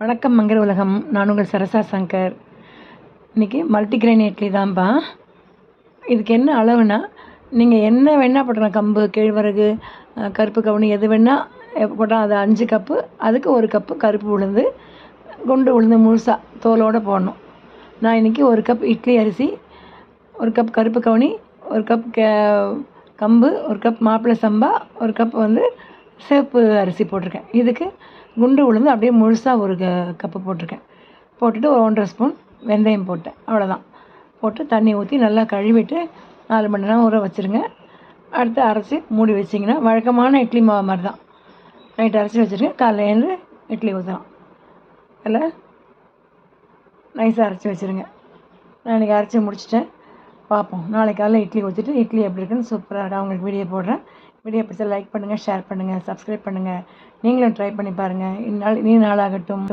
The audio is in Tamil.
வணக்கம் மங்கர உலகம். நான் உங்கள் சரசா சங்கர். இன்றைக்கி மல்டிகிரெயின் இட்லி தான்ப்பா. இதுக்கு என்ன அளவுனா, நீங்கள் என்ன வேணால் போட்டுக்கலாம். கம்பு, கேழ்வரகு, கருப்பு கவுனி எது வேணால் போட்டால் அது 5 கப்பு. அதுக்கு 1 கப்பு கருப்பு உளுந்து, குண்டு உளுந்து முழுசாக தோலோடு போடணும். நான் இன்றைக்கி 1 கப் இட்லி அரிசி, 1 கப் கருப்பு கவுனி, 1 கப் கம்பு, 1 கப் மாப்பிள்ளை சம்பா, 1 கப் சிவப்பு அரிசி போட்டிருக்கேன். இதுக்கு குண்டு உளுந்து அப்படியே முழுசாக 1 கப்பு போட்டிருக்கேன். போட்டுட்டு ஒரு 1½ ஸ்பூன் வெந்தயம் போட்டேன். அவ்வளோதான். போட்டு தண்ணி ஊற்றி நல்லா கழுவிட்டு 4 மணி நேரம் ஊற வச்சுருங்க. அடுத்து அரைச்சி மூடி வச்சிங்கன்னா வழக்கமான இட்லி மாவு மாதிரி தான். நைட்டு அரைச்சி வச்சுருங்க. காலைல எழுந்து இட்லி ஊற்றலாம். அதில் நைஸாக அரைச்சி வச்சுருங்க. நான் இன்றைக்கி அரைச்சி முடிச்சிட்டேன். பார்ப்போம். நாளைக்கு காலையில் இட்லி ஊற்றிட்டு இட்லி எப்படி இருக்குன்னு சூப்பராக இருக்கும். அவங்களுக்கு வீடியோ போடுறேன். வீடியோ பிடிச்சா லைக் பண்ணுங்கள், ஷேர் பண்ணுங்கள், சப்ஸ்கிரைப் பண்ணுங்கள். நீங்களும் ட்ரை பண்ணி பாருங்கள். இந்நாள் இனி நாளாகட்டும்.